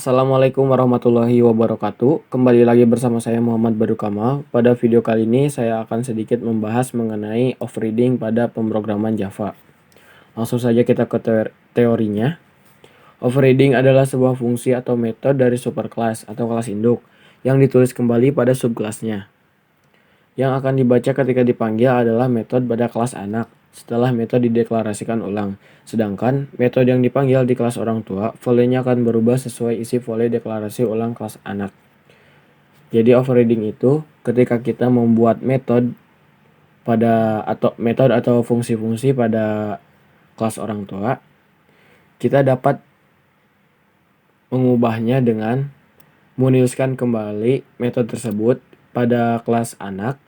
Assalamualaikum warahmatullahi wabarakatuh. Kembali lagi bersama saya Muhammad Badu Kamal. Pada video kali ini saya akan sedikit membahas mengenai overriding pada pemrograman Java. Langsung saja kita ke teorinya. Overriding adalah sebuah fungsi atau metode dari superclass atau kelas induk yang ditulis kembali pada subkelasnya. Yang akan dibaca ketika dipanggil adalah metode pada kelas anak setelah metode dideklarasikan ulang. Sedangkan metode yang dipanggil di kelas orang tua, volley-nya akan berubah sesuai isi volley deklarasi ulang kelas anak. Jadi overriding itu ketika kita membuat metode atau fungsi-fungsi pada kelas orang tua, kita dapat mengubahnya dengan menuliskan kembali metode tersebut pada kelas anak,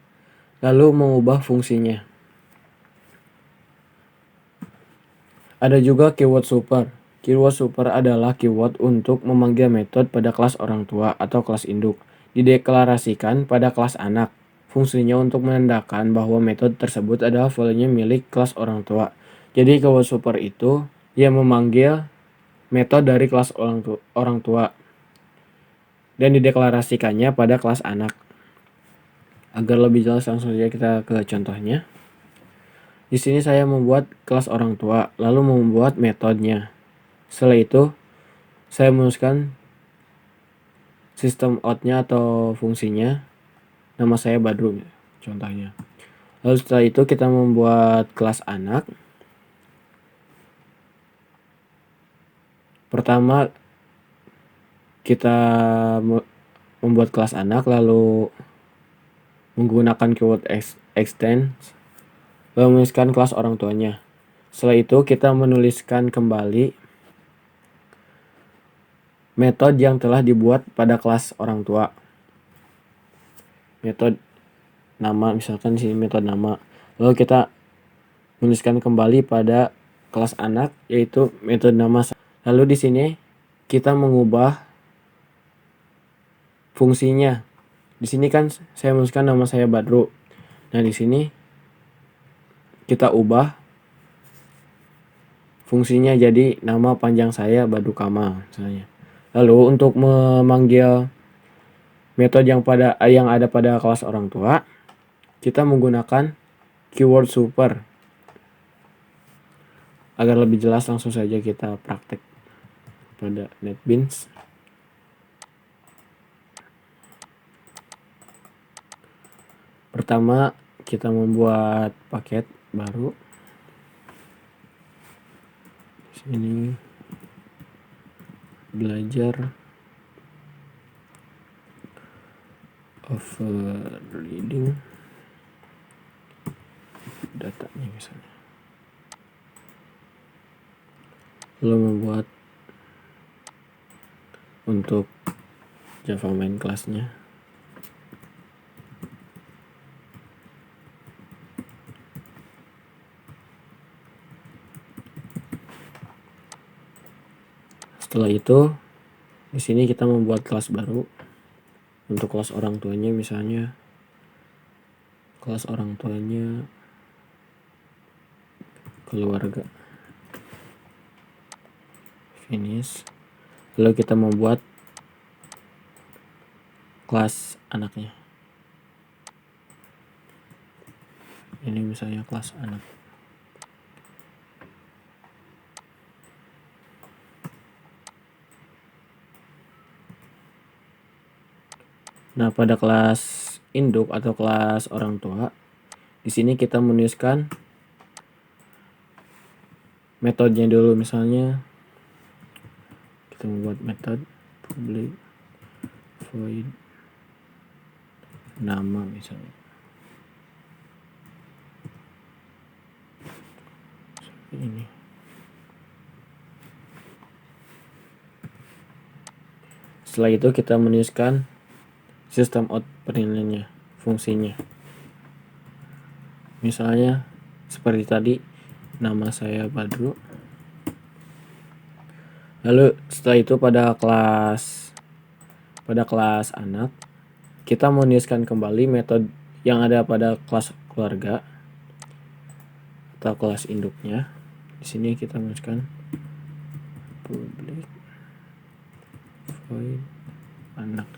lalu mengubah fungsinya. Ada juga keyword super. Keyword super adalah keyword untuk memanggil metode pada kelas orang tua atau kelas induk. Dideklarasikan pada kelas anak. Fungsinya untuk menandakan bahwa metode tersebut adalah volley-nya milik kelas orang tua. Jadi keyword super itu yang memanggil metode dari kelas orang tua dan dideklarasikannya pada kelas anak. Agar lebih jelas langsung saja kita ke contohnya. Di sini saya membuat kelas orang tua, lalu membuat metodenya. Setelah itu, saya menuliskan sistem out-nya atau fungsinya. Nama saya Badru, contohnya. Lalu setelah itu kita membuat kelas anak. Pertama, kita membuat kelas anak, lalu menggunakan keyword extend, lalu menuliskan kelas orang tuanya. Setelah itu kita menuliskan kembali metode yang telah dibuat pada kelas orang tua. Metode nama, misalkan sini metode nama. Lalu kita menuliskan kembali pada kelas anak, yaitu metode nama. Lalu di sini kita mengubah fungsinya. Di sini kan saya menuliskan nama saya Badru. Nah, di sini kita ubah fungsinya jadi nama panjang saya Badru Kamal misalnya. Lalu untuk memanggil metode yang ada pada kelas orang tua, kita menggunakan keyword super. Agar lebih jelas langsung saja kita praktek pada NetBeans. Pertama, kita membuat paket baru. Sini belajar overriding datanya misalnya. Lalu membuat untuk Java main kelasnya. Setelah itu, di sini kita membuat kelas baru untuk kelas orang tuanya, misalnya kelas orang tuanya keluarga. Finish. Lalu kita membuat kelas anaknya. Ini misalnya kelas anak. Nah, pada kelas induk atau kelas orang tua, di sini kita menuliskan metodenya dulu, misalnya kita membuat metode public void nama misalnya. Seperti ini. Setelah itu kita menuliskan sistem out penilaiannya, fungsinya. Misalnya seperti tadi, nama saya Badru. Lalu setelah itu pada kelas anak, kita menuliskan kembali metode yang ada pada kelas keluarga atau kelas induknya. Di sini kita menuliskan public void anak.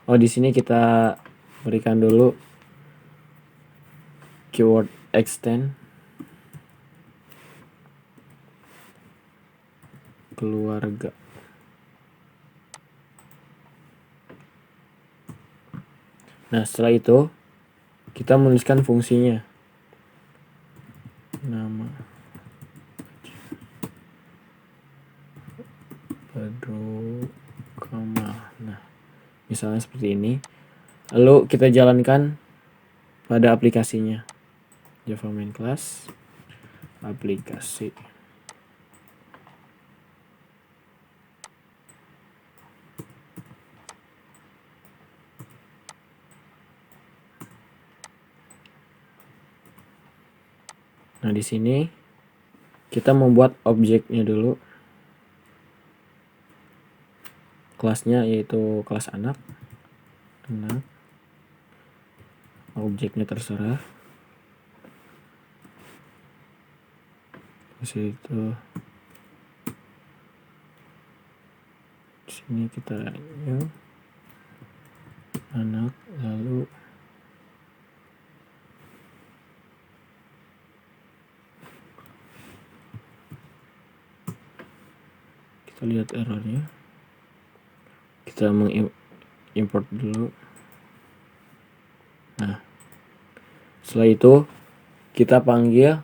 Oh, di sini kita berikan dulu keyword extend keluarga. Nah, setelah itu kita menuliskan fungsinya. Nama Badru Kama. Nah, misalnya seperti ini. Lalu kita jalankan pada aplikasinya. Java main class aplikasi. Nah, di sini kita membuat objeknya dulu. Kelasnya yaitu kelas anak. Objeknya terserah. Di situ. Di sini kita anak, lalu kita lihat errornya. Kita mengimport dulu. Nah, setelah itu kita panggil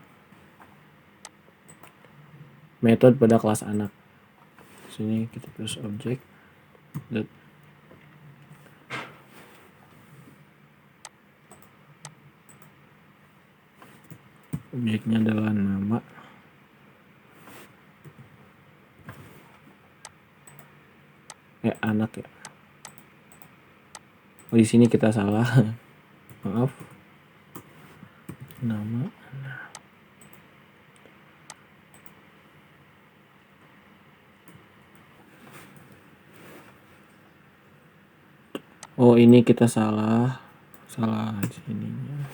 metode pada kelas anak. Di sini kita tulis objek objeknya adalah nama. Anak ya. Oh, di sini kita salah. Maaf. Nama. Oh, ini kita salah sininya.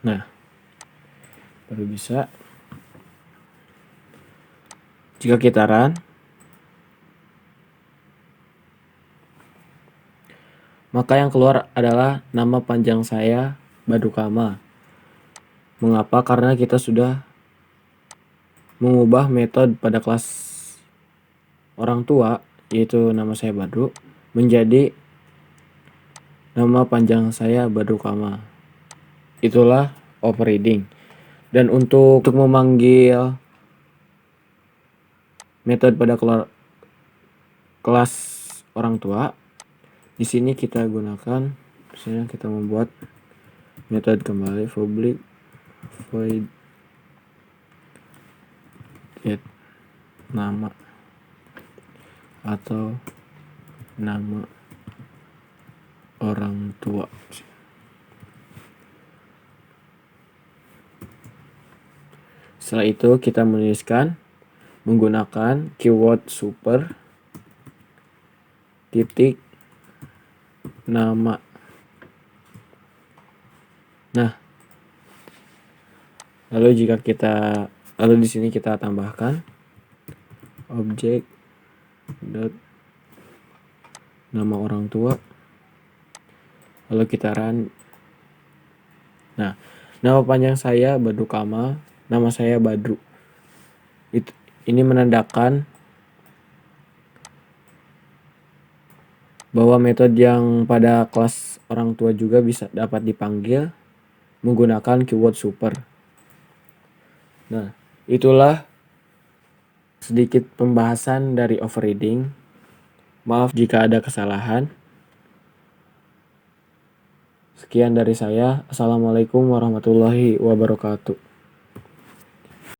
Nah, baru bisa. Jika kita run, maka yang keluar adalah nama panjang saya Badru Kama. Mengapa? Karena kita sudah mengubah metode pada kelas orang tua, yaitu nama saya Badru, menjadi nama panjang saya Badru Kama. Itulah overriding. Dan untuk memanggil metode pada kelas orang tua, di sini kita gunakan, misalnya kita membuat metode kembali public void get nama atau nama orang tua. Setelah itu kita menuliskan menggunakan keyword super titik nama. Nah, lalu di sini kita tambahkan objek dot nama orang tua, lalu kita run. Nah, nama panjang saya Badru Kama, nama saya Badru. Ini menandakan bahwa metode yang pada kelas orang tua juga bisa dapat dipanggil menggunakan keyword super. Nah, itulah sedikit pembahasan dari overriding. Maaf jika ada kesalahan. Sekian dari saya. Assalamualaikum warahmatullahi wabarakatuh.